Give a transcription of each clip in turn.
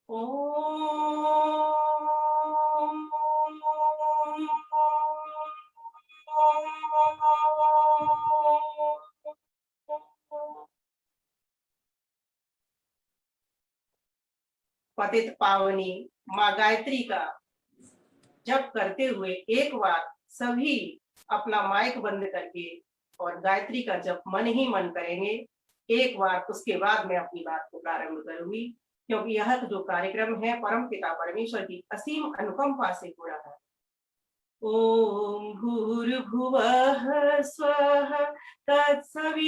ओम पतित पावनी माँ गायत्री का जप करते हुए एक बार सभी अपना माइक बंद करके और गायत्री का जप मन ही मन करेंगे एक बार। उसके बाद मैं अपनी बात को प्रारंभ करूंगी, क्योंकि यह जो कार्यक्रम है परम पिता परमेश्वर की असीम अनुकंपा से हो रहा है। ओम भूर्भुवः स्वः तत्सवितुर्वरेण्यं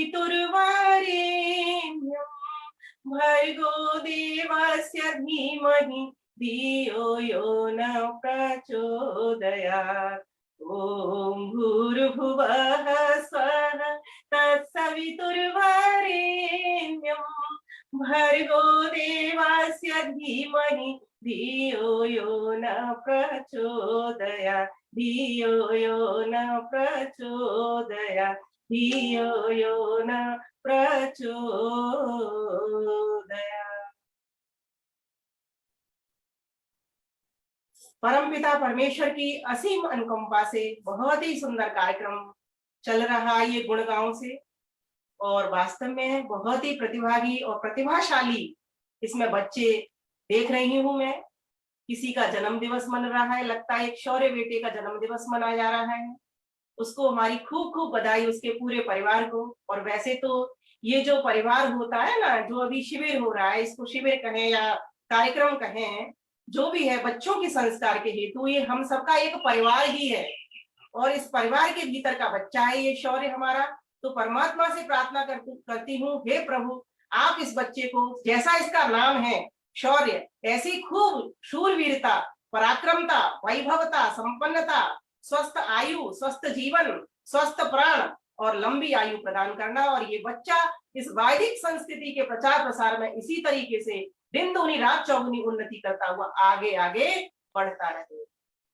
भर्गो देवस्य धीमहि धियो यो न प्रचोदयात्। ओम भूर्भुवः स्वः तत्सवितुर्वरेण्यं भर्गो देवस्य धीमहि धियो यो न प्रचोदयात्। धियो यो न प्रचोदयात्। धियो यो न प्रचोदयात्। परमपिता परमेश्वर की असीम अनुकंपा से बहुत ही सुंदर कार्यक्रम चल रहा है ये गुड़गांव से, और वास्तव में बहुत ही प्रतिभागी और प्रतिभाशाली इसमें बच्चे देख रही हूं मैं। किसी का जन्म दिवस मन रहा है, लगता है एक शौर्य बेटे का जन्म दिवस मनाया जा रहा है। उसको हमारी खूब खूब बधाई, उसके पूरे परिवार को। और वैसे तो ये जो परिवार होता है ना, जो अभी शिविर हो रहा है, इसको शिविर कहें या कार्यक्रम कहें, जो भी है बच्चों के संस्कार के हेतु ये हम सबका एक परिवार ही है, और इस परिवार के भीतर का बच्चा है ये शौर्य हमारा। तो परमात्मा से प्रार्थना करती हूँ, हे प्रभु आप इस बच्चे को, जैसा इसका नाम है शौर्य, ऐसी खूब शूरवीरता, पराक्रमता, वैभवता, संपन्नता, स्वस्थ आयु, स्वस्थ जीवन, स्वस्थ प्राण और लंबी आयु प्रदान करना। और ये बच्चा इस वैदिक संस्कृति के प्रचार प्रसार में इसी तरीके से दिन दूनी रात चौगुनी उन्नति करता हुआ आगे आगे बढ़ता रहे।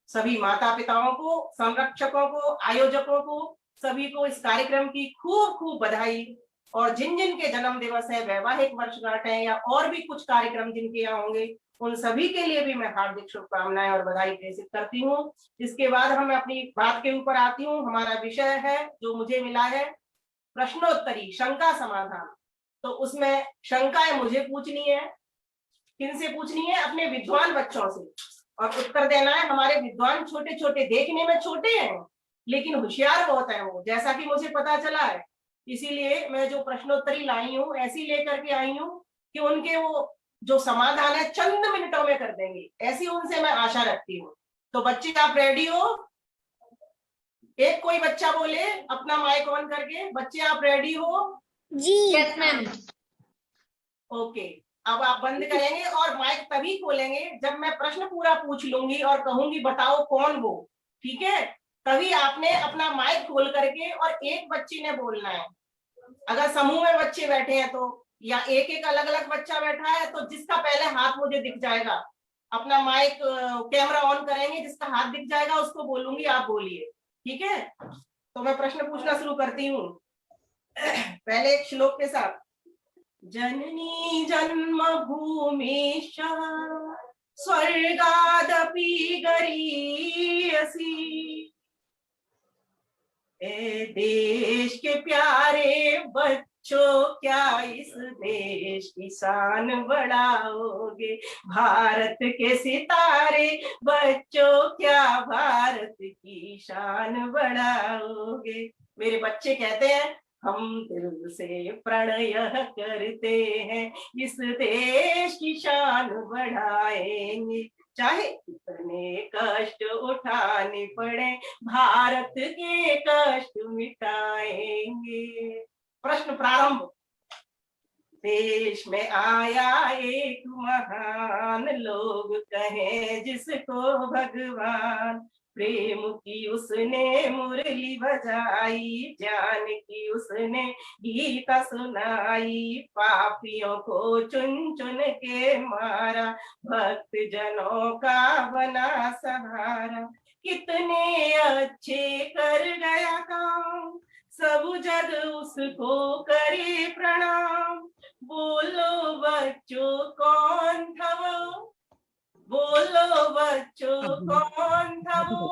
सभी माता पिताओं को, संरक्षकों को, आयोजकों को, सभी को इस कार्यक्रम की खूब खूब बधाई। और जिन जिन के जन्म दिवस है, वैवाहिक वर्षगांठ है या और भी कुछ कार्यक्रम जिनके यहाँ होंगे, उन सभी के लिए भी मैं हार्दिक शुभकामनाएं और बधाई प्रेषित करती हूँ। इसके बाद हम अपनी बात के ऊपर आती हूँ। हमारा विषय है जो मुझे मिला है प्रश्नोत्तरी, शंका समाधान। तो उसमें शंकाएं मुझे पूछनी है। किनसे पूछनी है? अपने विद्वान बच्चों से। और उत्तर देना है। हमारे विद्वान छोटे छोटे, देखने में छोटे हैं लेकिन होशियार बहुत है वो, जैसा कि मुझे पता चला है। इसीलिए मैं जो प्रश्नोत्तरी लाई हूँ ऐसी लेकर के आई हूँ कि उनके वो जो समाधान है चंद मिनटों में कर देंगे, ऐसी उनसे मैं आशा रखती हूँ। तो बच्चे आप रेडी हो? एक कोई बच्चा बोले अपना माइक ऑन करके, बच्चे आप रेडी हो? जी यस मैम। ओके, अब आप बंद करेंगे और माइक तभी खोलेंगे जब मैं प्रश्न पूरा पूछ लूंगी और कहूंगी बताओ कौन वो, ठीक है? तभी आपने अपना माइक खोल करके, और एक बच्चे ने बोलना है। अगर समूह में बच्चे बैठे हैं तो, या एक एक अलग अलग बच्चा बैठा है तो जिसका पहले हाथ मुझे दिख जाएगा, अपना माइक कैमरा ऑन करेंगे, जिसका हाथ दिख जाएगा उसको बोलूंगी आप बोलिए, ठीक है? तो मैं प्रश्न पूछना शुरू करती हूँ पहले एक श्लोक के साथ। जननी जन्मभूमिश्च स्वर्गादपि गरीयसी, ए देश के प्यारे बच्चों क्या इस देश की शान बढ़ाओगे? भारत के सितारे बच्चों क्या भारत की शान बढ़ाओगे? मेरे बच्चे कहते हैं हम दिल से प्रणय करते हैं, इस देश की शान बढ़ाएंगे, चाहे कितने कष्ट उठाने पड़े, भारत के कष्ट मिटाएंगे। प्रश्न प्रारंभ। देश में आया एक महान, लोग कहें जिसको भगवान, प्रेम की उसने मुरली बजाई, ज्ञान की उसने गीता सुनाई, पापियों को चुन चुन के मारा, भक्त जनों का बना सहारा, कितने अच्छे कर गया काम, सब जग उसको करे प्रणाम, बोलो बच्चों कौन था वो, बोलो बच्चों कौन था वो।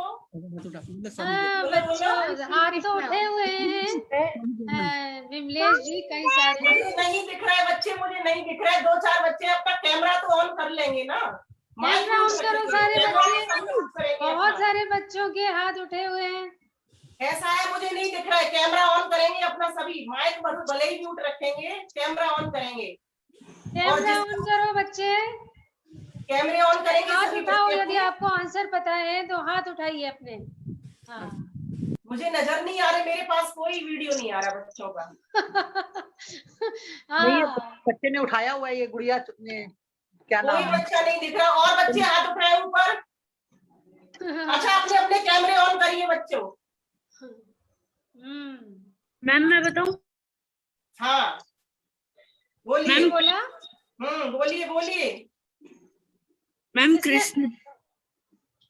हाँ बच्चों हाथ तो उठे हुए हैं विमलेश जी कई सारे। मुझे नहीं दिख रहा है बच्चे, मुझे नहीं दिख रहा है। 2-4 बच्चे अपना कैमरा तो ऑन कर लेंगे ना। कैमरा ऑन करो सारे बच्चे, बहुत बहुत सारे बच्चों के हाथ उठे हुए हैं। ऐसा है, मुझे नहीं दिख रहा है। कैमरा ऑन करेंगे अपना सभी, माइक भले ही म्यूट रखेंगे, कैमरा ऑन करेंगे। कैमरा ऑन करो बच्चे, कैमरे ऑन करेंगे हाथ सभी उठाओ, बच्चे यदि अपने। आपको आंसर पता है तो हाथ उठाइए अपने। हाँ मुझे नजर नहीं आ रहे, मेरे पास कोई वीडियो नहीं आ रहा बच्चों का। हाँ बच्चे ने उठाया हुआ है ये गुड़िया ने, क्या कोई नाम है? बच्चा नहीं दिख रहा। और बच्चे हाथ उठाए ऊपर। अच्छा, अपने अपने कैमरे ऑन करिए बच्चों। मैम मैं बताऊं? हाँ बोलिए। मैम बोला बोलिए बोलिए। मैम कृष्ण।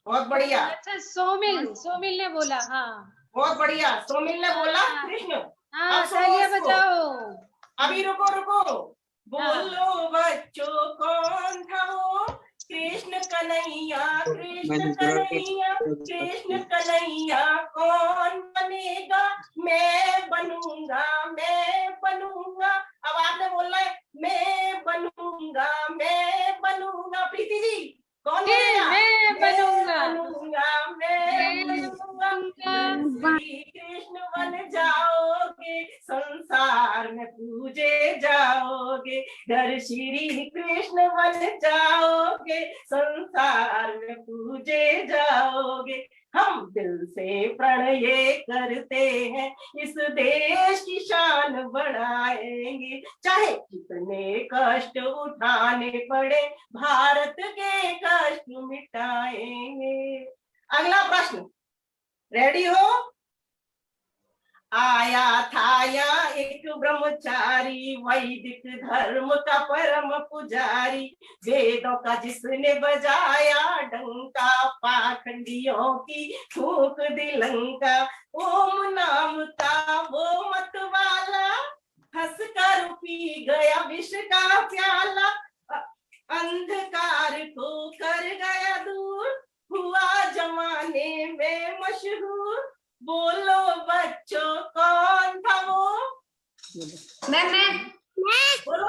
बहुत बढ़िया। अच्छा सोमिल ने बोला। हाँ बहुत बढ़िया, सोमिल ने बोला कृष्ण। हाँ अब सुनो तालियां इसको। बजाओ। अभी रुको। बोलो बच्चों कौन था वो। कृष्ण कन्हैया कृष्ण कन्हैया कृष्ण कन्हैया कौन बनेगा। मैं बनूंगा मैं बनूंगा। अब आपने बोलना है मैं बनूंगा मैं बनूंगा। प्रीति जी कौन बोलेगा। मैं बनूंगा मैं बनूंगा। श्री कृष्ण बन जाओगे, संसार में पूजे जाओगे। घर श्री कृष्ण बन जाओगे, संसार में पूजे जाओगे। हम दिल से प्रणय करते हैं, इस देश की शान बढ़ाएंगे। चाहे कितने कष्ट उठाने पड़े, भारत के कष्ट मिटाएंगे। अगला प्रश्न, रेडी हो। आया था या एक ब्रह्मचारी, वैदिक धर्म का परम पुजारी। वेदों का जिसने बजाया डंका, पाखंडियों की फूक दी लंका। ओम नाम का वो मतवाला, हंस कर पी गया विष का प्याला। अंधकार को कर गया दूर, हुआ जमाने में मशहूर। बोलो बच्चों कौन था वो। मैं बोलो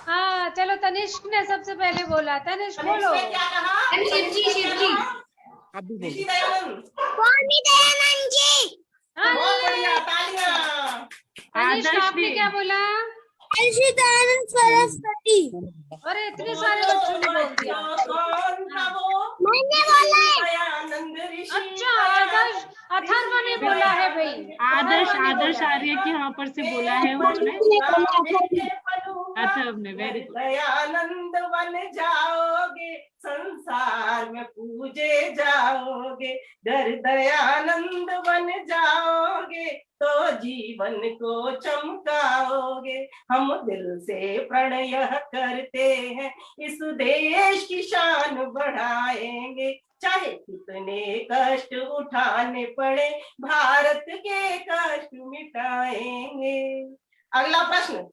हाँ चलो तनिष्क ने सबसे पहले बोला। तनिष्क बोलो। क्या कहा। शिव जी ऋषि दयानंद। स्वामी दयानंद जी। बहुत बढ़िया, तालियां। तनिष्क आपने क्या बोला। ऋषि दयानंद सरस्वती। अरे इतने सारे बच्चों ने बोल दिया। कौन था वो। मैंने बोला है। दयानंद ऋषि। अच्छा आदर्श अथर्व ने बोला है भाई। आदर्श आर्य के यहाँ पर से बोला है उन्होंने। अथर्व ने, वेरी गुड। दयानंद बन जाओगे, संसार में पूजे जाओगे। दयानंद बन जाओगे तो जीवन को चमकाओगे। हम दिल से प्रणय करते हैं, इस देश की शान बढ़ाएंगे। चाहे कितने कष्ट उठाने पड़े, भारत के कष्ट मिटाएंगे। अगला प्रश्न,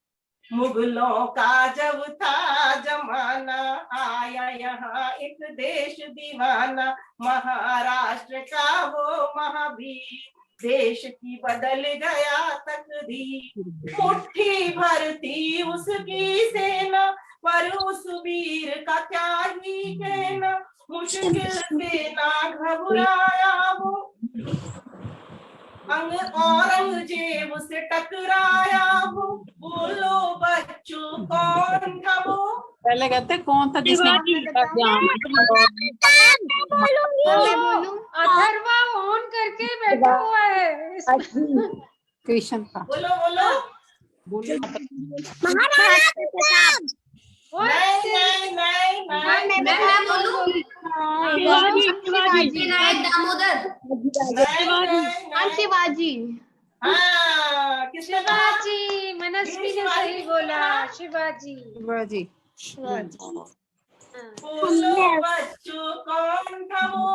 मुगलों का जब था जमाना, आया यहाँ एक देश दीवाना। महाराष्ट्र का वो महावीर, देश की बदल गया तकदीर। मुट्ठी भर थी उसकी सेना, पर उस वीर का क्या ही कहना। मुश्किल से ना घबराया वो, औरंगजेब से टकराया वो। बोलो बच्चों कौन था वो। पहले कहते कौन था जिसने अथर्वा ऑन करके बैठा हुआ है। कृष्ण था। बोलो महाराणा प्रताप। नहीं मैं बोलूं। शिवाजी। दामोदर। शिवाजी। हाँ, किसने कहा। शिवाजी, मनस्वी ने सही बोला। शिवाजी। बोलो बच्चों कौन था वो।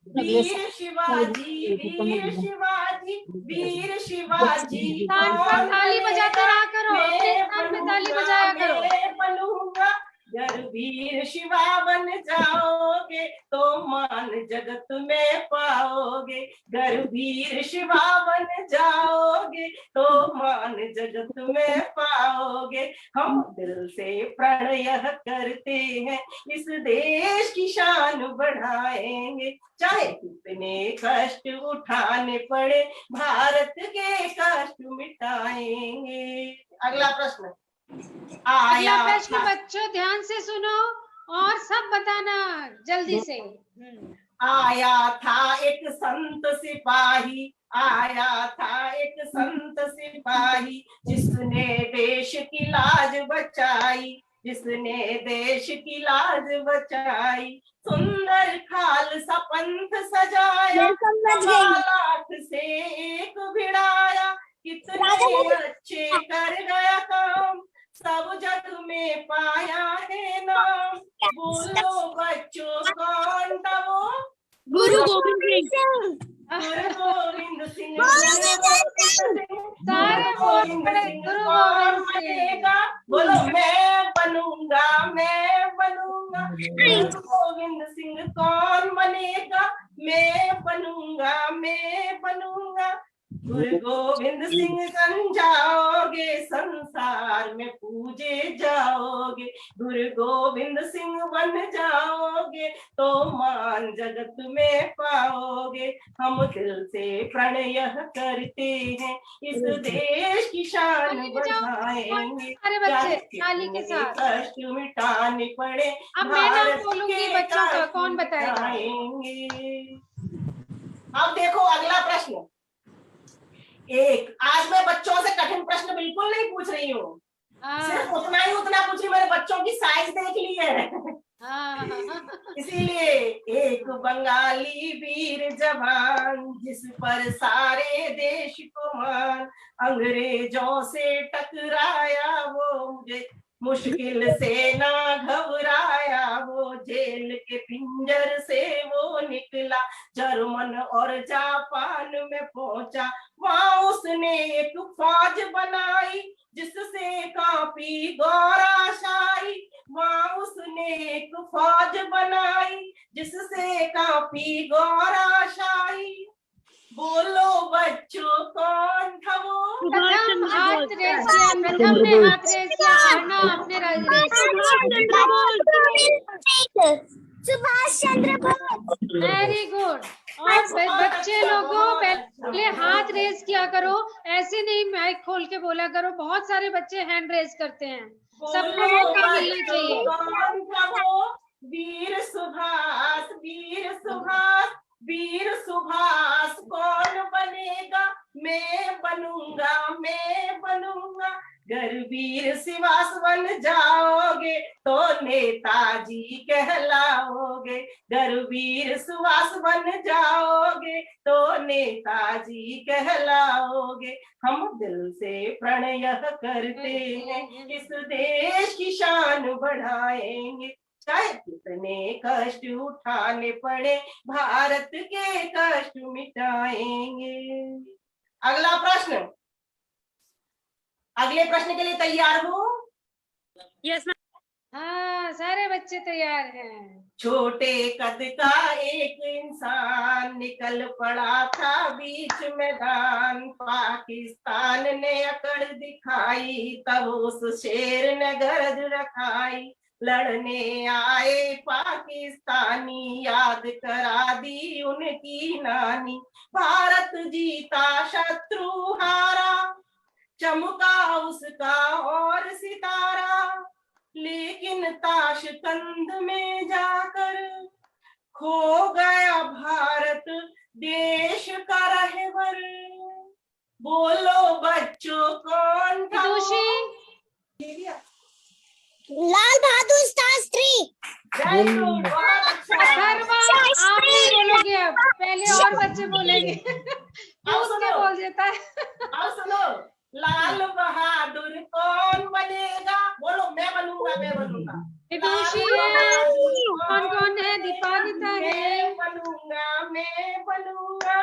वीर शिवाजी वीर शिवाजी वीर शिवाजी स्थान पर ताली बजाते रहा करो, अपने स्थान पे ताली बजाया करो। मैं बनूंगा, घर वीर शिवा बन जाओगे तो मान जगत में पाओगे। गर वीर शिवा बन जाओगे तो मान जगत में पाओगे। हम दिल से प्रणय करते हैं इस देश की शान बढ़ाएंगे। चाहे कितने कष्ट उठाने पड़े भारत के कष्ट मिटाएंगे। अगला प्रश्न अगला प्रश्न बच्चों ध्यान से सुनो और सब बताना जल्दी से। आया था एक संत सिपाही, आया था एक संत सिपाही, जिसने देश की लाज बचाई, जिसने देश की लाज बचाई। सुंदर खालसा पंथ सजाया, लाख से एक भिड़ाया। कितने अच्छे कर गया काम, सब जग में पाया है नाम। बोलो बच्चों कौन था वो? गुरु गोविंद सिंह। गुरु गोविंद सिंह। सारे गुरु गोविंद सिंह कौन बनेगा? बोलो मैं बनूंगा, मैं बनूंगा। गुरु गोविंद सिंह कौन बनेगा? मैं बनूंगा, मैं बनूंगा। गुरु गोविंद सिंह समझाओगे, संसार में पूजे जाओगे। गुरु गोविंद सिंह बन जाओगे तो मान जगत में पाओगे। हम दिल से प्रणय करते हैं इस देश की शान बढ़ाएंगे। सारे बच्चे ताली के साथ। कष्ट मिटाने पड़े अब मैं नाम बोलूंगी बच्चों का, कौन बताएगा? अब देखो अगला प्रश्न। एक आज मैं बच्चों से कठिन प्रश्न बिल्कुल नहीं पूछ रही हूँ, सिर्फ उतना ही उतना पूछ रही। मैंने बच्चों की साइज देख ली है इसीलिए। एक बंगाली वीर जवान, जिस पर सारे देश को मान, अंग्रेजों से टकराया वो, मुझे मुश्किल से ना घबराया वो। जेल के पिंजर से वो निकला, जर्मन और जापान में पहुंचा। वहां उसने एक फौज बनाई, जिससे कांपी गौराशाही। वहां उसने एक फौज बनाई, जिससे कांपी गौराशाही। बोलो बच्चों कौन था वो? प्रथम हाथ रेस किया, प्रथम ने हाथ रेस किया, अर्णा आपने सुभाष चंद्र बोस। Very good. और बच्चे लोगों पहले हाथ रेस किया करो, ऐसे नहीं माइक खोल के बोला करो। बहुत सारे बच्चे हैंड रेस करते हैं, सबको मौका मिलना चाहिए। कौन था वो? वीर सुभाष, वीर सुभाष, वीर सुभाष कौन बनेगा? मैं बनूंगा, मैं बनूंगा। गर वीर सुभाष बन जाओगे तो नेताजी कहलाओगे। गर वीर सुभाष बन जाओगे तो नेताजी कहलाओगे। हम दिल से प्रणय करते हैं इस देश की शान बढ़ाएंगे। चाहे कितने कष्ट उठाने पड़े भारत के कष्ट मिटाएंगे। अगला प्रश्न, अगले प्रश्न के लिए तैयार हो? Yes ma'am. हाँ सारे बच्चे तैयार हैं। छोटे कद का एक इंसान निकल पड़ा था बीच मैदान। पाकिस्तान ने अकड़ दिखाई, तब उस शेर ने गर्ज रखाई। लड़ने आए पाकिस्तानी, याद करा दी उनकी नानी। भारत जीता शत्रु हारा, चमका उसका और सितारा। लेकिन ताशकंद में जाकर खो गया भारत देश का रहबर। बोलो बच्चों कौन था? लाल बहादुर शास्त्री। वेरी गुड, बहुत अच्छा। आपने बोलोगे, अब पहले और बच्चे बोलेंगे बोल देता है। अब सुनो, लाल बहादुर कौन बनेगा? बोलो मैं बनूंगा, मैं बनूंगा। विदुषी है, कौन कौन है? दीपानिता है, मैं बनूंगा, मैं बनूंगा,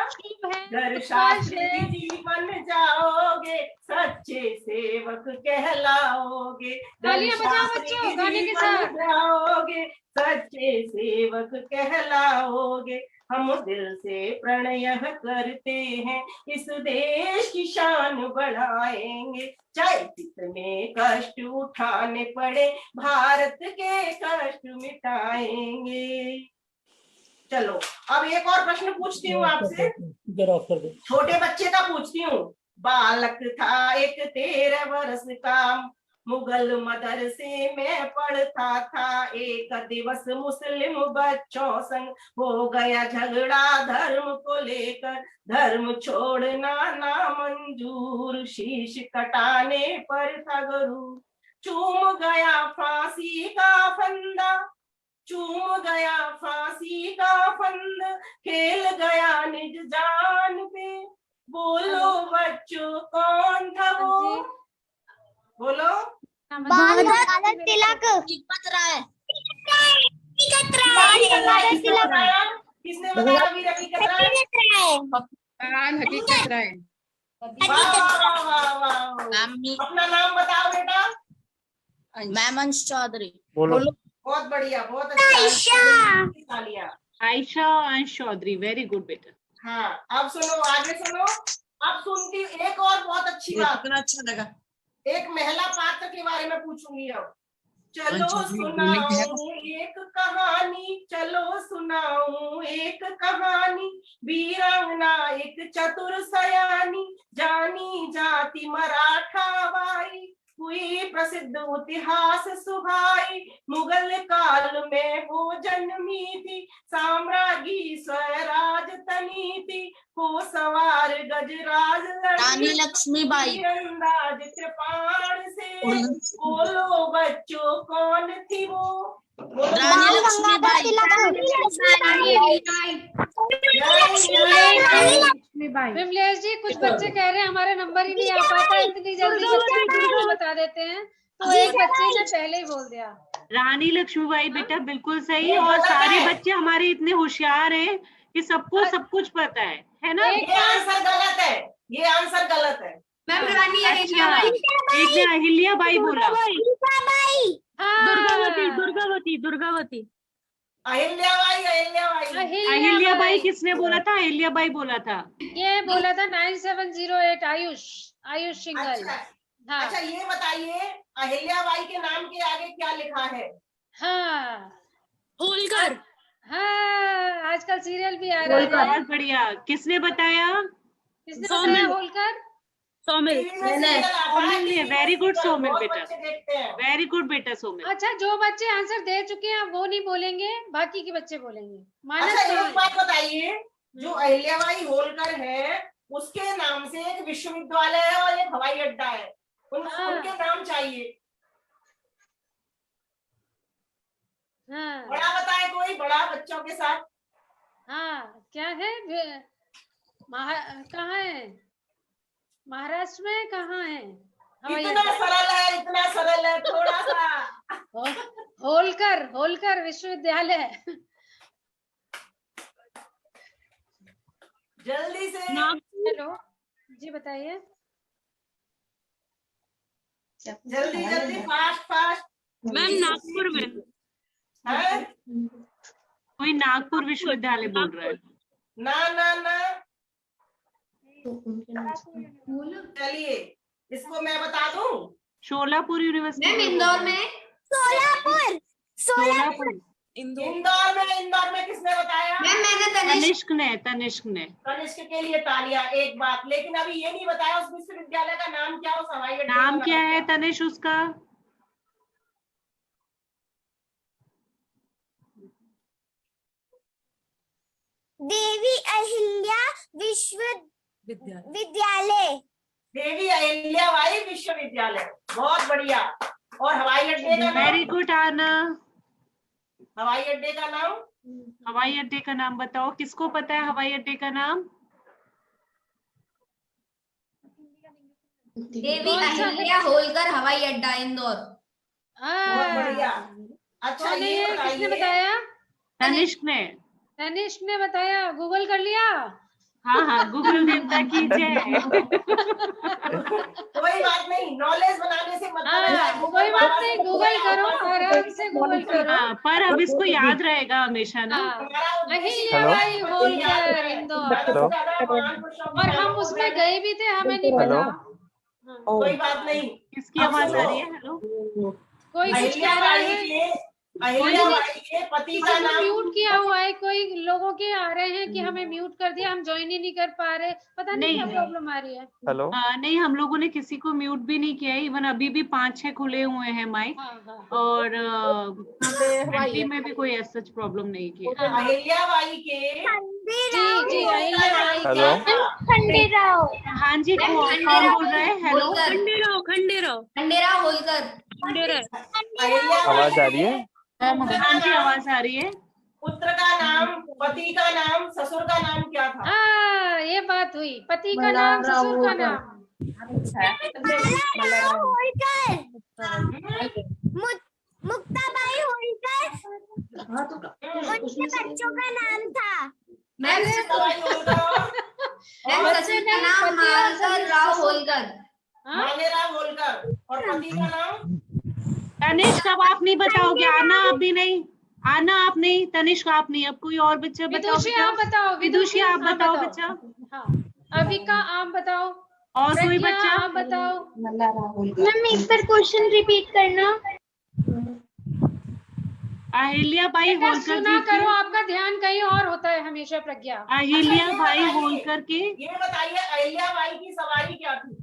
है घर शास्त्री जी बन जाओगे, सच्चे सेवक कहलाओगे, घर तालियां बजाओ शास्त्री बच्चों गाने जी के बन साथ। जाओगे, सच्चे सेवक कहलाओगे। हम दिल से प्रणय करते हैं, इस देश की शान बढ़ाएंगे, चाहे कितने कष्ट उठाने पड़े, भारत के कष्ट मिटाएंगे। चलो अब एक और प्रश्न पूछती हूँ आपसे, छोटे बच्चे का पूछती हूँ। बालक था एक 13 वर्ष का, मुगल मदरसे में पढ़ता था, एक दिवस मुस्लिम बच्चों संग हो गया झगड़ा धर्म को लेकर, धर्म छोड़ना ना मंजूर, शीश कटाने पर था गरूर, चूम गया फांसी का फंदा, चूम गया फांसी का फंद, खेल गया निज जान पे, बोलो बच्चों कौन था वो, बोलो। बाल गंगाधर तिलक। किसने बताया वीर हकीकत राय? हकीकत राय। वाह वाह वाह वाह। अपना नाम बताओ बेटा। मैम अंश चौधरी। बहुत बढ़िया, बहुत अच्छा। तालियां। आयशा अंश चौधरी, वेरी गुड बेटा। हाँ अब सुनो, आगे सुनो। अब सुनती एक और बहुत अच्छी बात, कितना अच्छा लगा। एक महिला पात्र के बारे में पूछूंगी अब। चलो सुनाऊं एक कहानी, चलो सुनाऊं एक कहानी, वीरांगना एक चतुर सयानी, जानी जाति मराठा बाई, हुई प्रसिद्ध इतिहास सुहाई, मुगल काल में वो जन्मी थी, साम्राज्ञी स्वराज तनी थी, हो सवार गजराज रानी लक्ष्मीबाई। अंदाज कृपाण से, बोलो बच्चों कौन थी वो, रानी लक्ष्मीबाई। विमलेश जी कुछ बच्चे कह रहे हैं हमारा नंबर ही नहीं आ पाता, इतनी जल्दी बच्चे को बता देते हैं, तो एक बच्चे ने पहले ही बोल दिया। रानी लक्ष्मीबाई बेटा बिल्कुल सही, और सारे बच्चे हमारे इतने होशियार हैं कि सबको सब कुछ पता है ना। ये आंसर गलत है, ये आंसर गलत है। मैम रानी अच्छा, एक ने अहिल्याबाई बोला। दुर्गावती दुर्गावती दुर्गावती। अहिल्याबाई, अहिल्याबाई। अहिल्याबाई किसने बोला था? अहिल्याबाई बोला था। ये बोला था 9708 आयुष सिंगल। अच्छा, हाँ अच्छा ये बताइए अहिल्याबाई के नाम के आगे क्या लिखा है? हाँ होलकर। हाँ, आजकल सीरियल भी आ रहा है। बहुत बढ़िया, किसने बताया? किसने बताया? होलकर। सोमिल। वेरी गुड सोमिल बेटा, देखते हैं। वेरी गुड बेटा सोमिल। अच्छा जो बच्चे आंसर दे चुके हैं वो नहीं बोलेंगे, बाकी के बच्चे बोलेंगे। मानस अच्छा एक बात बताइए, जो अहिल्याबाई होलकर है उसके नाम से एक विश्वविद्यालय है और एक हवाई अड्डा है, उनके नाम चाहिए। हाँ बड़ा बताए कोई, बड़ा बच्चों के साथ। हाँ क्या है? कहाँ है? महाराष्ट्र में कहाँ है हवाई इतना अड्डा? सरल है, इतना सरल है, थोड़ा सा। होलकर विश्वविद्यालय। जल्दी से। हेलो जी बताइए। जल्दी जल्दी, फास्ट। मैम नागपुर में है? कोई नागपुर विश्वविद्यालय बोल रहा है। ना चलिए इसको मैं बता दूं। शोलापुर यूनिवर्सिटी। मैम इंदौर में। सोलापुर। इंदौर में किसने बताया? मैम मैंने तनिष्क ने कनिष्क के लिए तालियां। एक बात लेकिन अभी ये नहीं बताया उस विश्वविद्यालय का नाम क्या, उस हवाई अड्डे का नाम क्या है तनिष्क उसका? देवी अहिल्या विश्वविद्यालय। देवी अहिल्याबाई विश्वविद्यालय, बहुत बढ़िया। और हवाई अड्डे का नाम? वेरी गुड आना। हवाई अड्डे का नाम? हवाई अड्डे का नाम बताओ, किसको पता है हवाई अड्डे का नाम? देवी अहिल्या होलकर हवाई अड्डा इंदौर। बहुत बढ़िया। अच्छा ये किसने बताइए, बताया? तनिष्क ने। तनिष्क ने बताया, गूगल कर लिया। हाँ, गूगल देवता की जय। कोई बात नहीं, नॉलेज बनाने से मतलब है हाँ, गूगल कोई बात बाबा नहीं, से गूगल करो, आराम से गूगल करो। हाँ, पर अब इसको याद रहेगा हमेशा ना। हाँ, हमारा उद्देश्य अहिल्या बाई है, होलकर, इंदौर। ज्यादा से ज्यादा महापुरुषों के और हम नामों को उसमें जाने। गए भी थे, हमें नहीं हेलो। पता। हाँ, कोई बात नहीं। किसकी अब आवाज सुनो। आ रही है? हेलो। कोई कुछ अहिल्या कह रहा बाई है, के अहिल्याबाई के पति का किसी को नाम म्यूट किया हुआ है, कोई लोगों के आ रहे हैं कि हमें म्यूट कर दिया, हम ज्वाइन ही नहीं कर पा रहे, पता नहीं क्या नहीं। प्रॉब्लम आ रही है। हेलो। नहीं, हम लोगों ने किसी को म्यूट भी नहीं किया है। इवन अभी भी 5-6 खुले हुए हैं माइक। हाँ, हाँ, और घंटी में भी कोई ऐसा सच प्रॉब्लम नहीं किया। अहिल्याबाई के जी जी, अहिल्या बाई हेलो। खंडेराव। हाँ जी, कौन बोल रहा है? हेलो। खंडेराव होलकर। आवाज आ रही है? हाँ जी, आवाज आ रही है। पुत्र का नाम, पति का नाम, ससुर का नाम क्या था? हाँ, ये बात हुई, पति का नाम, ससुर का नाम। मल्हारराव होलकर। मुक्ताबाई होलकर। उनके बच्चों का नाम था। मैम अहिल्याबाई होलकर और ससुर का नाम मालकर राव होलकर। हाँ? मानेराव होलकर, और पति का नाम तनिष्क, अब आप नहीं बताओगे? आना आप भी नहीं, आना आप नहीं, तनिष्क आप नहीं, अब कोई और बच्चा बताओ। विदुषी आप बताओ, विदुषी आप बताओ बच्चा। हाँ, अविका आप बताओ, और कोई प्रज्ञा बच्चा? आप बताओ। मैम एक बार क्वेश्चन रिपीट करना। अहिल्याबाई बेटा, होलकर सुना जी करो, की। आपका ध्यान कहीं और होता है हमेशा, प्रज्ञा। अहिल्याबाई होलकर के। ये बताइए अहिल्याबाई की सवारी क्या थी?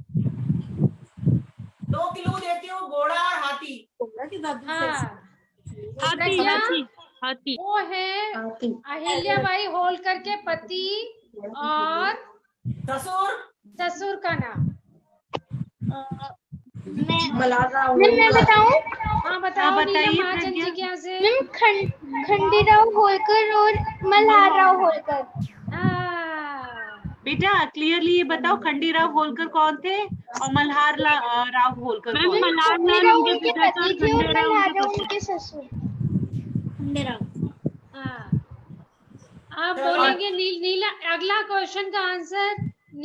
2 किलो देती हूँ, घोड़ा और हाथी। हाँ, हाथी प्रज्ञा, हाथी। वो है अहिल्याबाई होलकर के पति और ससुर ससुर का नाम। मैं बताऊं? हाँ, बताओ। हाँ, बताइए, नीलम महाजन प्रज्ञा। जी के यहाँ से। मैम खंडेराव होलकर और मल्हारराव होलकर। हाँ, बेटा क्लियरली ये बताओ, खंडीराव होलकर कौन थे और मल्हार राव होलकर कौन थे? खंडेराव उनके पति थे और मल्हारराव उनके ससुर। हाँ, आप बोलेंगे नीला। अगला क्वेश्चन का आंसर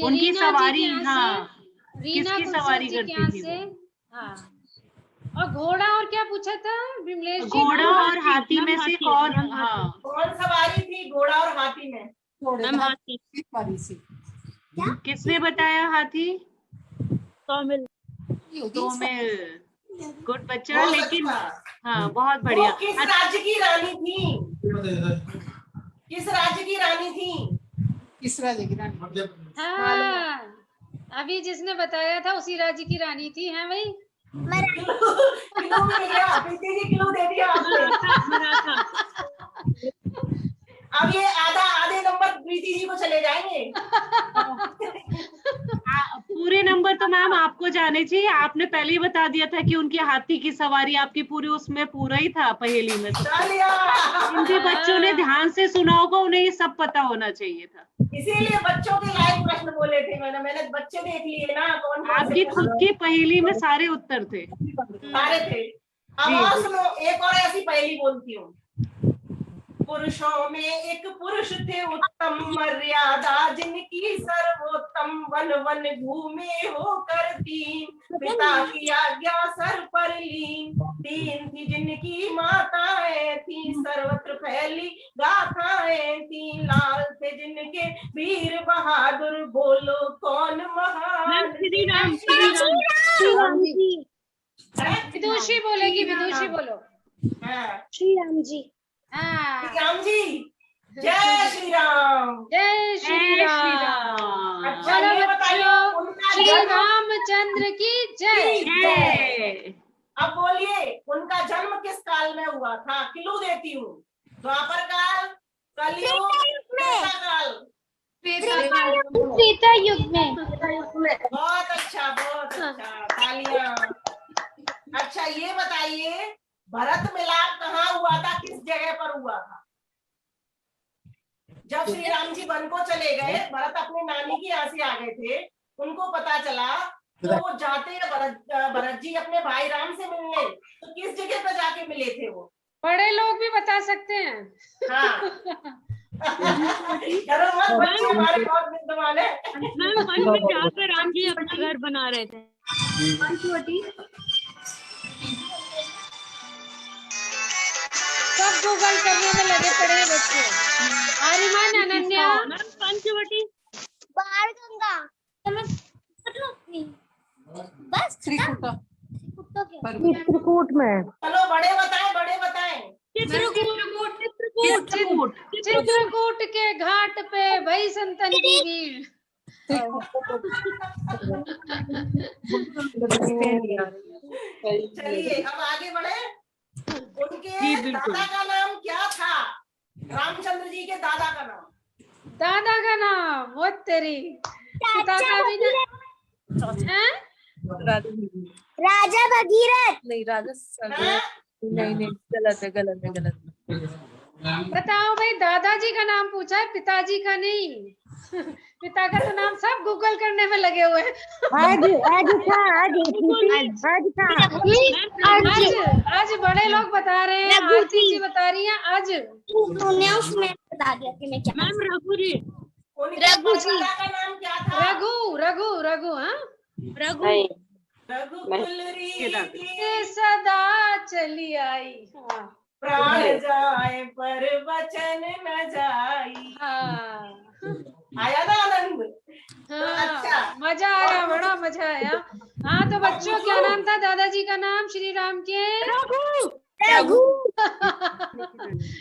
उनकी रीना सवारी, जी के यहाँ हाँ, से, रीना किसकी गुलशन सवारी जी के करती यहाँ थी से। वो? हाँ, और घोड़ा और क्या पूछा था विमलेश जी? घोड़ा और हाथी में से कौन? हाँ, कौन सवारी थी घोड़ा और हाथी में? किसने बताया? हाथी तोमिल। तोमिल। गुड बच्चा। बहुत लेकिन अच्छा। हाँ, बहुत बढ़िया। वो किस राज्य की रानी थी? किस राज्य की रानी थी? हाँ, अभी जिसने बताया था उसी राज्य की रानी थी। है भाई? क्लू मिल गया, प्रीति जी क्लू दे दिया आपने। अब ये आधे नंबर प्रीति जी को चले जाएंगे। पूरे नंबर तो मैम आपको जाने चाहिए। आपने पहले ही बता दिया था कि उनकी हाथी की सवारी, आपकी पूरी उसमें पूरा ही था पहेली में। जिन बच्चों ने ध्यान से सुना होगा उन्हें ये सब पता होना चाहिए था। इसीलिए बच्चों के लायक प्रश्न बोले थे मैंने बच्चे देख लिए ना, कौन कौन आपकी से खुद की पहेली में सारे उत्तर थे। सारे थे। अब जी, और जी। सुनो, एक और ऐसी पहेली बोलती हूँ। पुरुषों में एक पुरुष थे उत्तम मर्यादा, जिनकी सर्वोत्तम वन वन घूमे होकर तीन, पिता की आज्ञा सर पर लीन, तीन थी जिनकी माताएं थी, सर्वत्र फैली गाथाएं थी, लाल थे जिनके वीर बहादुर, बोलो कौन महान? श्री राम। विदुषी बोलेगी, विदुषी बोलो। हाँ, श्री राम जी। हाँ, श्री राम जी। जय श्री राम। जय श्री जय श्री राम। राम। अच्छा, चलो ये बताइए बच्चों, उनका श्री जन्म। रामचंद्र की जय। जय। अब बोलिए उनका जन्म किस काल में हुआ था? क्लू देती हूँ। द्वापर काल, कलयुग, त्रेता काल। त्रेता युग में। बहुत अच्छा, बहुत अच्छा, तालियां। अच्छा, ये बताइए भरत मिलाप कहाँ हुआ था, किस जगह पर हुआ था? जब श्री राम जी वन को चले गए, भरत अपने नानी के यहाँ से आ गए थे, उनको पता चला तो वो जाते हैं भरत जी अपने भाई राम से मिलने, तो किस जगह पर जाके मिले थे वो? बड़े लोग भी बता सकते हैं। हाँ, डरो मत, बच्चे हमारे बहुत विद्वान है। मैम वन में जाकर राम जी अपना घर बना रहे थे। सब गूगल करने में लगे पड़े हैं बच्चे। आर्यमान, अनन्या, मैम पंचवटी। बाण गंगा बस चित्रकूट में। चलो बड़े बताएं, बड़े बताएं। चित्रकूट के घाट पे भई संतन की भीड़। चलिए अब आगे बढ़े। उनके दादा का नाम क्या था? रामचंद्र जी के दादा का नाम। दादा का नाम वो तेरी पिता का भी नाम हैं? राजा भगीरथ। नहीं राजा हैं? नहीं गलत है। बताओ भाई, दादाजी का नाम पूछा है, पिताजी का नहीं। पिता का तो नाम सब गूगल करने में लगे हुए हैं। आज बड़े लोग बता रहे हैं, आरती जी बता रही हैं आज। तूने उसमें बता दिया कि मैं क्या। मैम रघु जी। उनके दादा का नाम क्या था? रघु हाँ। रघुकुल रीति सदा चली आई। हाँ। प्राण जाए पर वचन न जाई। हाँ। आया ना आनंद? हाँ, अच्छा। मजा आया, बड़ा मजा आया। हाँ तो बच्चों, क्या नाम था दादाजी का नाम श्री राम के? रघु।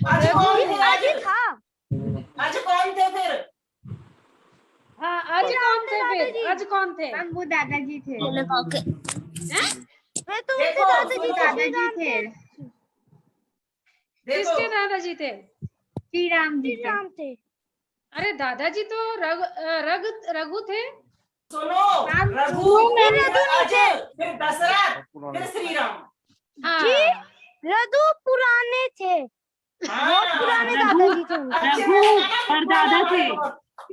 आज कौन थे? आज कौन थे फिर? हाँ, आज कौन थे फिर? आज कौन थे? वो दादाजी थे। हैं? देखो, दादाजी थे। किसके दादाजी थे? श्री राम जी थे। अरे दादाजी तो रघु थे। सुनो, रघु, फिर अजय, फिर दशरथ, फिर श्री राम। हाँ। रघु पुराने थे। बहुत पुराने दादाजी थे। रघु परदादा थे।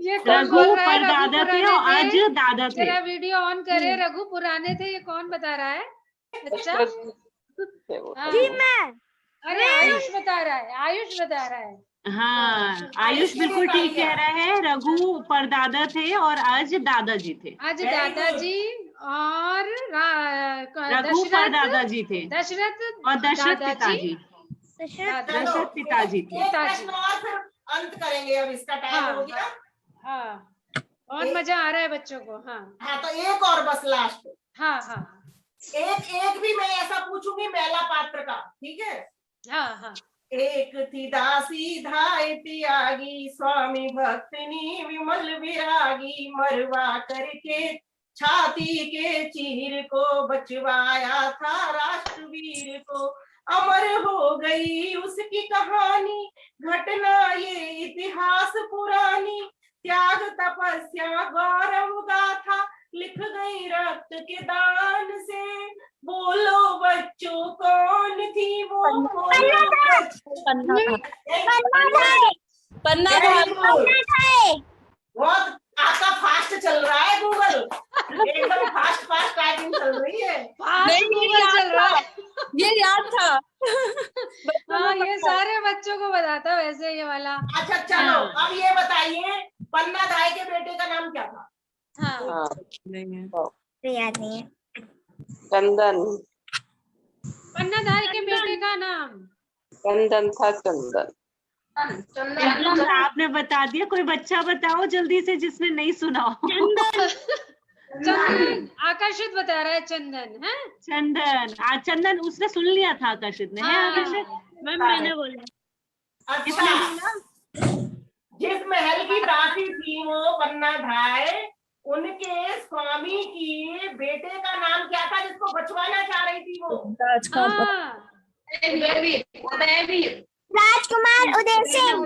ये कौन रघु बोल रहा है? परदादा थे और आज दादा थे। जरा वीडियो ऑन करे। रघु पुराने थे, ये कौन बता रहा है? अच्छा हाँ। अरे आयुष बता रहा है। हाँ, आयुष बिल्कुल ठीक कह रहा है। रघु परदादा थे और आज दादाजी थे। आज दादाजी और रघु परदादाजी थे दशरथ और दशरथ पिताजी। दशरथ पिताजी थे। एक प्रश्न और फिर अंत करेंगे, अब इसका टाइम हो गया। हाँ, और मजा आ रहा है बच्चों को। हाँ हाँ, तो एक और बस लास्ट। हाँ। एक भी मैं ऐसा पूछूंगी मेला पात्र का, ठीक है? हाँ। एक थी दासी धाय त्यागी, स्वामी भक्तनी विमल विरागी, मरवा करके छाती के चीर को, बचवाया था राष्ट्रवीर को। अमर हो गई उसकी कहानी, घटना ये इतिहास पुरानी, त्याग तपस्या गौरव गाथा, लिख गई रक्त के दान से। बोलो बच्चों कौन थी वो? पन्ना बहुत आपका फास्ट चल रहा है गूगल, एकदम फास्ट टाइपिंग चल रही है। चल रहा है। ये याद था। हाँ, ये सारे बच्चों को बताता वैसे ये वाला। अच्छा चलो, अब ये बताइए पन्ना धाय के बेटे का नाम क्या था? हाँ। याद नहीं है। चंदन। पन्ना धाय के बेटे का नाम चंदन था। चंदन आपने बता दिया। कोई बच्चा बताओ जल्दी से जिसने नहीं सुना हो। चंदन। आकर्षित बता रहा है चंदन है। चंदन। आज चंदन उसने सुन लिया था आकर्षित ने। है आकर्षित? मैंने बोला। अच्छा, जिस महल की दासी थी वो पन्ना धाय, उनके स्वामी की बेटे का नाम क्या था जिसको बचवाना चाह रही थी वो? राजकुमार उदय सिंह।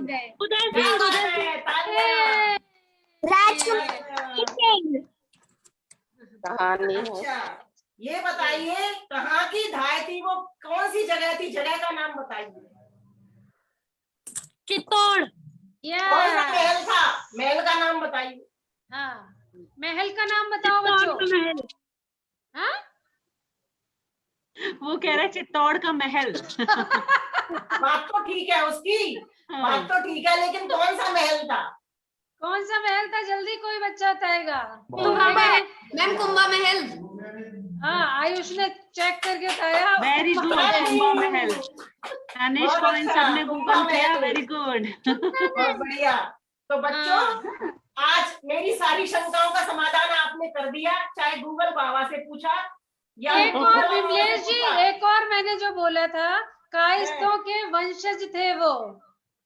राजकुमार कहानी है। अच्छा, ये बताइए कहाँ की धाय थी वो? कौन सी जगह थी? जगह का नाम बताइए। चित्तौड़। कौन सा महल था? महल का नाम बताइए। हाँ, महल का नाम बताओ बच्चों। हाँ, वो कह रहा है चित्तौड़ का महल। बात तो ठीक है उसकी, बात तो ठीक है, लेकिन कौन सा महल था? कौन सा महल था? जल्दी कोई बच्चा बताएगा। मैम कुंभा महल। हाँ, आयुष ने चेक करके बताया। वेरी गुड, कुंभा महल। तनिष बहुत पॉइंट अच्छा, सबने कुंभा गूगल किया, महल। Very good. बहुत बढ़िया। तो बच्चों, आज मेरी सारी शंकाओं का समाधान आपने कर दिया, चाहे गूगल बाबा से पूछा या एक और विमलेश जी, एक और मैंने जो बोला था, कायस्थों के वंशज थे वो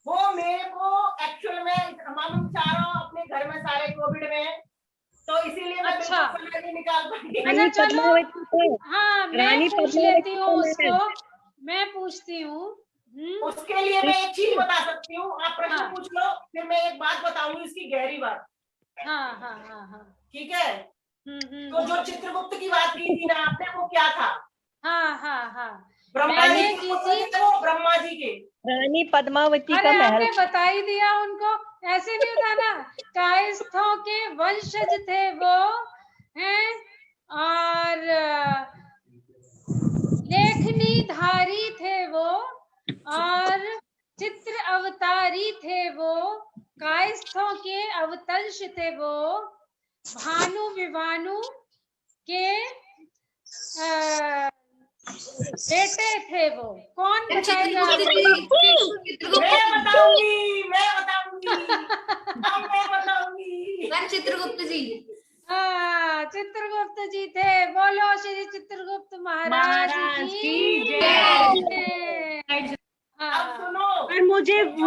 मेरे को एक्चुअल में हम चारों अपने घर में सारे कोविड में, तो इसीलिए मैं अच्छा। बिल्कुल समय नहीं निकाल पाई। अच्छा चलो, हाँ मैं पूछ लेती हूँ उसको, मैं पूछती हूँ। उसके लिए मैं एक चीज बता सकती हूँ, आप प्रश्न हाँ। पूछ लो, फिर मैं एक बात बताऊंगी, इसकी गहरी बात। हाँ हाँ हाँ हाँ। ठीक है? तो जो चित्रगुप्त की बात की थी ना आपने, वो क्या था? हाँ हाँ हाँ, ब्रह्मा जी मैंने के की पुत्र थी। थे वो, ब्रह्मा जी के। रानी पद्मावती अरे का महल। आपने बता ही दिया उनको, ऐसे नहीं होता ना। कायस्थों के वंशज थे वो हैं, और लेखनी धारी थे वो, और चित्र अवतारी थे वो, कायस्थों के अवतंश थे वो, भानु विभानु के बेटे थे वो। कौन बताएगा? मैं बताऊंगी, मैं बताऊंगी, अब मैं बताऊंगी। मैम चित्रगुप्त जी। हाँ, चित्रगुप्त जी थे। बोलो श्री चित्रगुप्त महाराज की जय। अब हाँ, सुनो, पर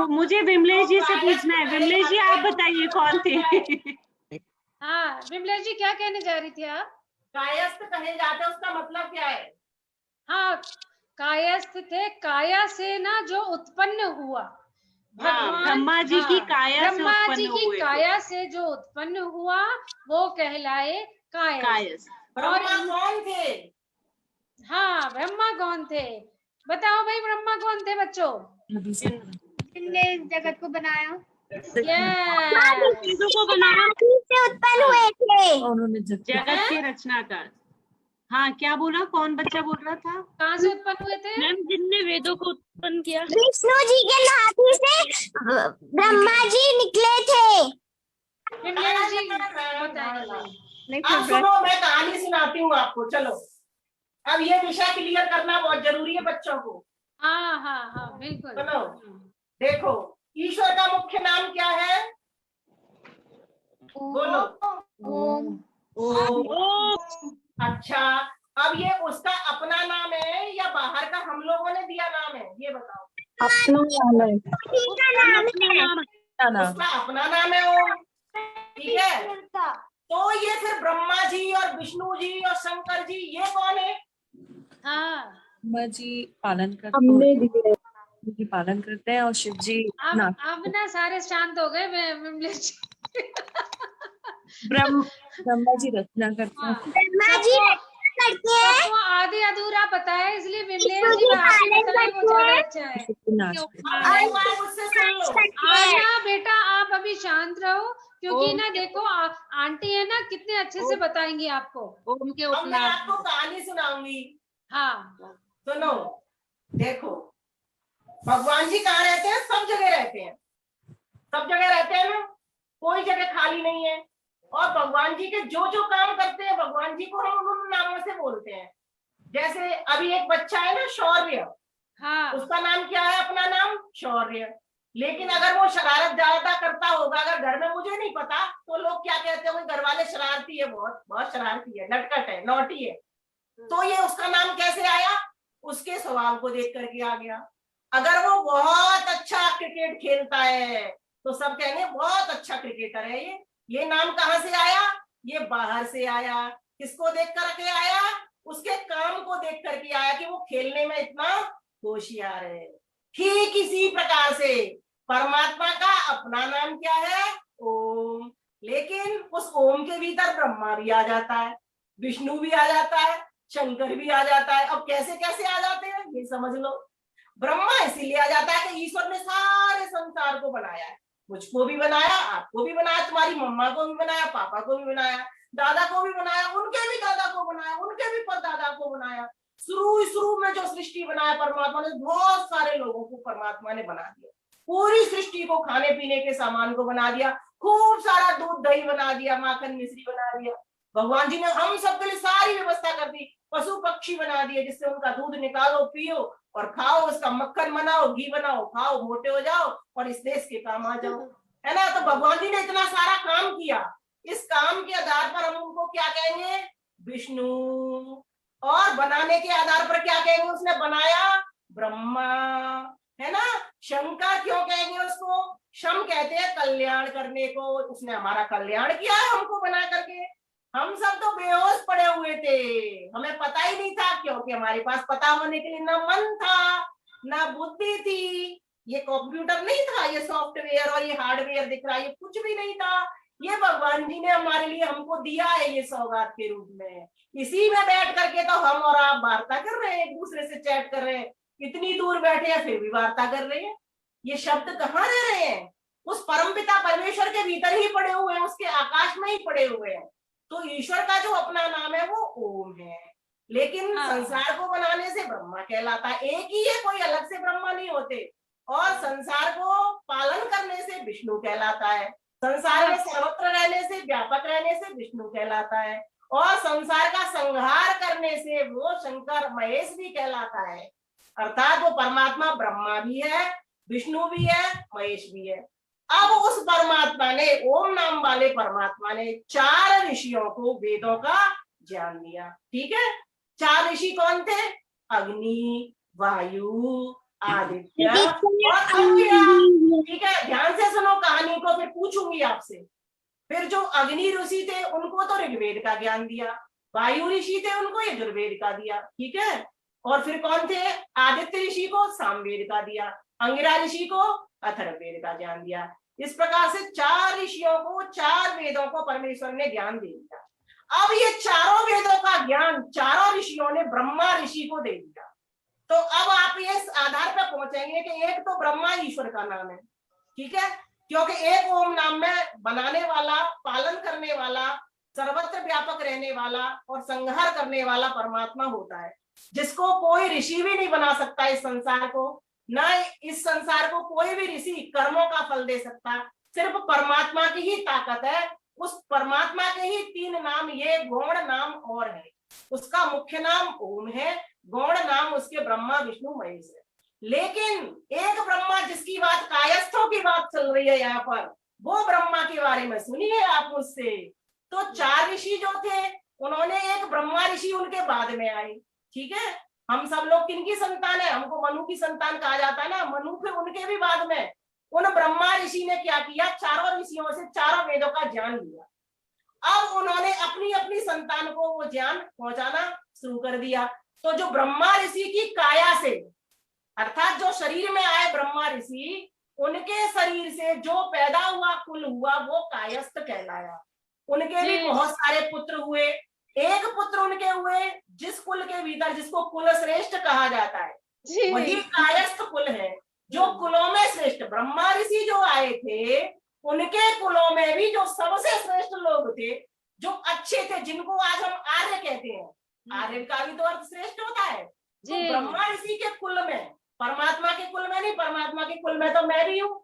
मुझे विमलेश जी से पूछना है। विमलेश जी आप बताइए कौन थे? हाँ विमलेश जी क्या कहने जा रही थी आप? कायस्थ कहे जाते हैं, उसका मतलब क्या है? हाँ, कायस्थ थे, काया से ना जो उत्पन्न हुआ। भगवान ब्रह्मा जी की काया से ब्रह्मा जी उत्पन्न की हुए थे। काया से जो उत्पन्न हुआ वो कहलाए कायस्थ। कायस्थ। ब्रह्मा कौन थे? हाँ, ब्रह्मा कौन थे? बताओ भाई, ब्रह्मा कौन थे बच्चों? जिनने जगत को बनाया, यस, को बनाया से उत्पन्न हुए थे। उन्होंने जगत के रचनाकार। हाँ, क्या बोला? कौन बच्चा बोल रहा था? कहाँ से उत्पन्न हुए थे? मैम जिनने वेदों को उत्पन्न किया। विष्णु जी के नाभि से ब्रह्मा जी निकले थे। विमलेश जी बताएंगे। अब सुनो, मैं कहानी सुनाती हूँ आपको। चलो, अब ये विषय क्लियर करना बहुत जरूरी है बच्चों को। हाँ हाँ हाँ बिल्कुल। सुनो, देखो, ईश्वर का मुख्य नाम क्या है? बोलो। ओम। ओम। अच्छा, अब ये उसका अपना नाम है या बाहर का हम लोगों ने दिया नाम है? ये बताओ। अपना नाम है। उसका अपना नाम है ओम। ठीक है, तो ये फिर ब्रह्मा जी और विष्णु जी और शंकर जी, ये कौन है? हाँ, ब्रह्मा जी पालन करते हैं, पालन करते हैं, और शिव जी अब ना सारे शांत हो गए। विमलेश जी ब्रह्मा जी रचना करते हैं। ब्रह्मा जी करते हैं, सबको आधे अधूरा पता है, इसलिए विमलेश जी आगे बताएं, वो ज्यादा अच्छा है। अब मुझसे सुन लो। आना बेटा, आप अभी शांत रहो, क्योंकि ना देखो आंटी है ना, कितने अच्छे से बताएंगी आपको। ओम के अब मैं आपको कहानी सुनाऊंगी। हाँ, सुनो, देखो, भगवान जी कहाँ रहते हैं? सब जगह रहते हैं, सब जगह रहते हैं ना, कोई जगह खाली नहीं है। और भगवान जी के जो जो काम करते हैं, भगवान जी को हम उन नामों से बोलते हैं। जैसे अभी एक बच्चा है ना, शौर्य, हाँ, उसका नाम क्या है? अपना नाम शौर्य। लेकिन अगर वो शरारत ज्यादा करता होगा, अगर घर में मुझे नहीं पता, तो लोग क्या कहते होंगे? घर वाले शरारती है, बहुत बहुत शरारती है, नटखट है, नौटी है। तो ये उसका नाम कैसे आया? उसके स्वभाव को देख करके आ गया। अगर वो बहुत अच्छा क्रिकेट खेलता है, तो सब कहेंगे बहुत अच्छा क्रिकेटर है ये नाम कहाँ से आया? ये बाहर से आया। किसको देख करके आया? उसके काम को देख करके आया कि वो खेलने में इतना होशियार है। ठीक इसी प्रकार से परमात्मा का अपना नाम क्या है? ओम। लेकिन उस ओम के भीतर ब्रह्मा भी आ जाता है, विष्णु भी आ जाता है, शंकर भी आ जाता है। अब कैसे कैसे आ जाते हैं ये समझ लो। ब्रह्मा इसीलिए आ जाता है कि ईश्वर ने सारे संसार को बनाया है। मुझको भी बनाया, आपको भी बनाया, तुम्हारी मम्मा को भी बनाया, पापा को भी बनाया, दादा को भी बनाया, उनके भी दादा को बनाया, उनके भी परदादा को बनाया। शुरू में जो सृष्टि बनाया परमात्मा ने, बहुत सारे लोगों को परमात्मा ने बना दिया। पूरी सृष्टि को खाने पीने के सामान को बना दिया, खूब सारा दूध दही बना दिया, माखन मिश्री बना दिया। भगवान जी ने हम सबके लिए सारी व्यवस्था कर दी, पशु पक्षी बना दिए जिससे उनका दूध निकालो, पियो और खाओ, उसका मक्खन बनाओ, घी बनाओ, खाओ, मोटे हो जाओ और इस देश के काम आ जाओ, है ना। तो भगवान जी ने इतना सारा काम किया, इस काम के आधार पर हम उनको क्या कहेंगे? विष्णु। और बनाने के आधार पर क्या कहेंगे? उसने बनाया ब्रह्मा, है ना। शंकर क्यों कहेंगे उसको? शम कहते हैं कल्याण करने को, उसने हमारा कल्याण किया है हमको बना करके। हम सब तो बेहोश पड़े हुए थे, हमें पता ही नहीं था, क्योंकि हमारे पास पता होने के लिए ना मन था ना बुद्धि थी। ये कंप्यूटर नहीं था, ये सॉफ्टवेयर और ये हार्डवेयर दिख रहा है, ये कुछ भी नहीं था। ये भगवान जी ने हमारे लिए हमको दिया है ये सौगात के रूप में। इसी में बैठ करके तो हम और आप वार्ता कर रहे हैं, एक दूसरे से चैट कर रहे हैं, इतनी दूर बैठे हैं फिर भी वार्ता कर रहे हैं। ये शब्द कहाँ रह रहे हैं? उस परमपिता परमेश्वर के भीतर ही पड़े हुए हैं, उसके आकाश में ही पड़े हुए हैं। तो ईश्वर का जो अपना नाम है वो ओम है, लेकिन संसार को बनाने से ब्रह्मा कहलाता है। एक ही है, कोई अलग से ब्रह्मा नहीं होते। और संसार को पालन करने से विष्णु कहलाता है, संसार में सर्वत्र रहने से, व्यापक रहने से विष्णु कहलाता है, और संसार का संहार करने से वो शंकर महेश भी कहलाता है। अर्थात वो परमात्मा ब्रह्मा भी है, विष्णु भी है, महेश भी है। अब उस परमात्मा ने, ओम नाम वाले परमात्मा ने 4 ऋषियों को वेदों का ज्ञान दिया। ठीक है, 4 ऋषि कौन थे? अग्नि, वायु, आदित्य और अग्नि। ठीक है, ध्यान से सुनो कहानी को, फिर पूछूंगी आपसे। फिर जो अग्नि ऋषि थे उनको तो ऋग्वेद का ज्ञान दिया, वायु ऋषि थे उनको यजुर्वेद का दिया। ठीक है, और फिर कौन थे? आदित्य ऋषि को सामवेद का दिया, अंगिरा ऋषि को अथर्ववेद का ज्ञान दिया। इस प्रकार से 4 ऋषियों को, 4 वेदों को परमेश्वर ने ज्ञान दे दिया। अब ये चारों वेदों का ज्ञान 4 ऋषियों ने ब्रह्मा ऋषि को दे दिया। तो अब आप इस आधार पर पहुंचेंगे कि एक तो ब्रह्मा ईश्वर का नाम है। ठीक है, क्योंकि एक ओम नाम में बनाने वाला, पालन करने वाला, सर्वत्र व्यापक रहने वाला और संहार करने वाला परमात्मा होता है, जिसको कोई ऋषि भी नहीं बना सकता इस संसार को। ना इस संसार को कोई भी ऋषि कर्मों का फल दे सकता, सिर्फ परमात्मा की ही ताकत है। उस परमात्मा के ही 3 नाम, ये गौण नाम और है। उसका मुख्य नाम ओम है, गौण नाम उसके ब्रह्मा विष्णु महेश है। लेकिन एक ब्रह्मा जिसकी बात, कायस्थों की बात चल रही है यहाँ पर, वो ब्रह्मा के बारे में सुनिए आप मुझसे। तो 4 ऋषि जो थे, उन्होंने एक ब्रह्मा ऋषि उनके बाद में आए। ठीक है, हम सब लोग किनकी संतान है? हमको मनु की संतान कहा जाता है ना। मनु फिर उनके भी बाद में उन ब्रह्मा ऋषि ने क्या किया? 4 ऋषियों से 4 वेदों का ज्ञान लिया। अब उन्होंने अपनी अपनी संतान को वो ज्ञान पहुंचाना शुरू कर दिया। तो जो ब्रह्मा ऋषि की काया से, अर्थात जो शरीर में आए ब्रह्मा ऋषि, उनके शरीर से जो पैदा हुआ कुल हुआ वो कायस्थ कहलाया। उनके भी बहुत सारे पुत्र हुए। एक पुत्र उनके हुए जिस कुल के भीतर, जिसको कुल श्रेष्ठ कहा जाता है, वही कायस्थ कुल है, जो कुलों में श्रेष्ठ। ब्रह्मा ऋषि जो आए थे, उनके कुलों में भी जो सबसे श्रेष्ठ लोग थे, जो अच्छे थे, जिनको आज हम आर्य कहते हैं। आर्य का भी तो अर्थ श्रेष्ठ होता है। तो ब्रह्मा ऋषि के कुल में, परमात्मा के कुल में नहीं, परमात्मा के कुल में तो मैं भी हूँ,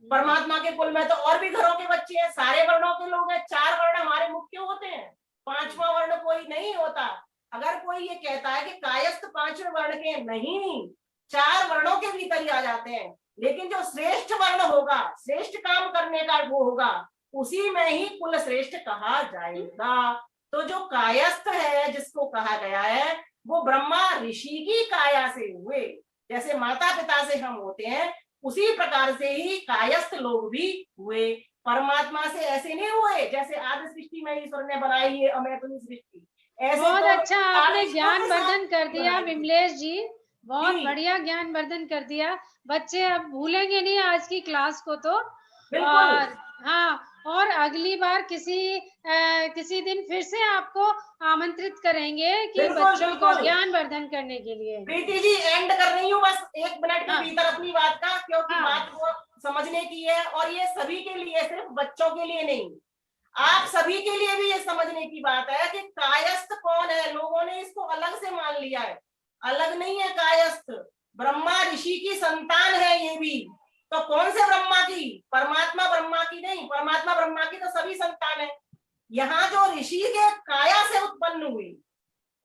परमात्मा के कुल में तो और भी घरों के बच्चे हैं, सारे वर्णों के लोग हैं। 4 वर्ण हमारे मुख्य होते हैं, 5वां वर्ण कोई नहीं होता। अगर कोई ये कहता है कि कायस्थ 5वें वर्ण के, नहीं, 4 वर्णों के भीतर ही आ जाते हैं। लेकिन जो श्रेष्ठ वर्ण होगा, श्रेष्ठ काम करने का वो होगा, उसी में ही कुल श्रेष्ठ कहा जाएगा। तो जो कायस्थ है, जिसको कहा गया है, वो ब्रह्मा ऋषि की काया से हुए। जैसे माता पिता से हम होते हैं, उसी प्रकार से ही कायस्थ लोग भी हुए। परमात्मा से ऐसे नहीं हुए जैसे आदि सृष्टि में ईश्वर ने बनाई है अमैथुनी सृष्टि। ऐसे बहुत तो अच्छा आपने ज्ञान वर्धन कर दिया विमलेश जी, बहुत जी। बढ़िया ज्ञान वर्धन कर दिया। बच्चे अब भूलेंगे नहीं आज की क्लास को तो। बिल्कुल। और हाँ, और अगली बार किसी दिन फिर से आपको आमंत्रित करेंगे कि बिल्कुल, बच्चों को बिल्कुल। ज्ञान वर्धन करने के लिए। प्रीति जी, एंड कर रही हूँ बस 1 मिनट के हाँ। भीतर अपनी बात का, क्योंकि हाँ। बात को समझने की है और ये सभी के लिए, सिर्फ बच्चों के लिए नहीं, आप सभी के लिए भी ये समझने की बात है कि कायस्थ कौन है। लोगों ने इसको अलग से मान लिया है, अलग नहीं है। कायस्थ ब्रह्मा ऋषि की संतान है ये भी, तो कौन से ब्रह्मा की? परमात्मा ब्रह्मा की नहीं, परमात्मा ब्रह्मा की तो सभी संतान है। यहाँ जो ऋषि के काया से उत्पन्न हुई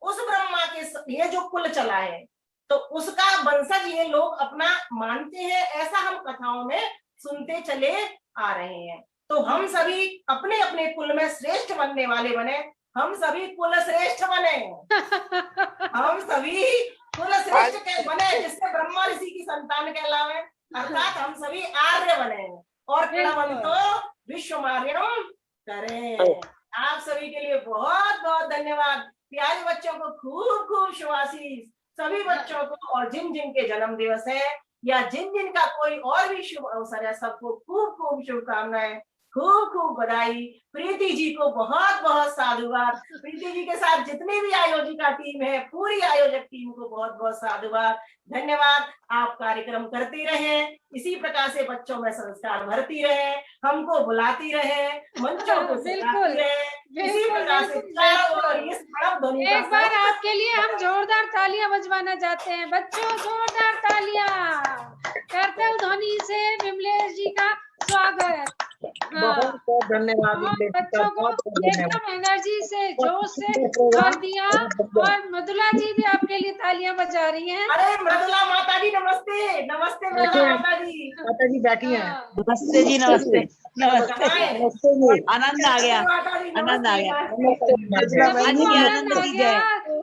उस ब्रह्मा के ये जो कुल चला है, तो उसका वंशज ये लोग अपना मानते हैं, ऐसा हम कथाओं में सुनते चले आ रहे हैं। तो हम सभी अपने अपने कुल में श्रेष्ठ बनने वाले बने, हम सभी कुल श्रेष्ठ बने, हम सभी कुल श्रेष्ठ बने, जिससे ब्रह्मा ऋषि की संतान कहलावे, अर्थात हम सभी आर्य बने और प्रणवंतो विश्वमार्यम करें। आप सभी के लिए बहुत बहुत धन्यवाद। प्यारे बच्चों को खूब खूब शुभाशीष सभी बच्चों को, और जिन जिन के जन्म दिवस है या जिन जिन का कोई और भी शुभ अवसर है, सबको खूब खूब शुभकामनाएं, खूब खूब बधाई। प्रीति जी को बहुत बहुत साधुवाद। प्रीति जी के साथ जितनी भी आयोजिका टीम है, पूरी आयोजक टीम को बहुत बहुत साधुवाद, धन्यवाद। आप कार्यक्रम करते रहे, इसी प्रकार से बच्चों में संस्कार भरती रहे, हमको बुलाती रहे, मंचों को सजाती रहे, इसी प्रकार से चारों ओर इस बड़ा ध्वनि एक बार आपके लिए हम जोरदार तालियां बजवाना चाहते हैं। बच्चों जोरदार तालियां, करतल ध्वनि से विमलेश जी का स्वागत। बहुत बहुत धन्यवाद। बच्चों को एकदम एनर्जी से, जोश से भर दिया। और मृदुला जी भी आपके लिए तालियां बजा रही हैं। अरे मृदुला माता जी नमस्ते। नमस्ते मृदुला माता जी। माता जी बैठी हैं। नमस्ते जी, नमस्ते नमस्ते। आनंद आ गया, आनंद आ गया, आनंद आ गया।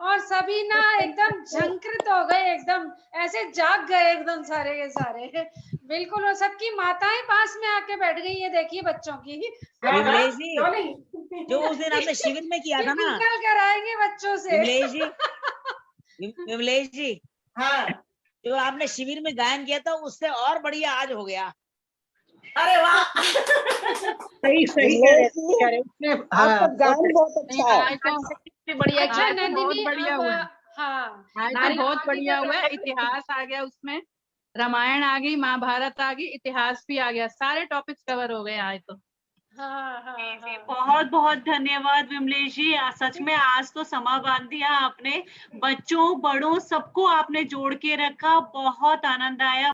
और सभी ना एकदम झंकृत हो गए, एकदम ऐसे जाग गए एकदम सारे के सारे, बिल्कुल। और सबकी माताएं पास में आके बैठ गई है, देखिए बच्चों की। विमलेश जी, जो उस दिन आपने शिविर में किया था ना, निकल कर आएंगे बच्चों से। विमलेश जी, हाँ, जो आपने शिविर में गायन किया था उससे और बढ़िया आज हो गया। अरे वाह, सही सही कह रहे हैं। आपका गान बहुत अच्छा है। बढ़िया, अच्छा आज तो बहुत नंदिनी, बढ़िया अब हुआ। हाँ, आज तो बहुत बढ़िया हुआ। इतिहास आ गया उसमें, रामायण आ गई, महाभारत आ गई, इतिहास भी आ गया, सारे टॉपिक्स कवर हो गए आज तो। हाँ। बहुत बहुत धन्यवाद विमलेश जी। सच में आज तो समा बांध दिया आपने। बच्चों बड़ों सबको आपने जोड़ के रखा, बहुत आनंद आया।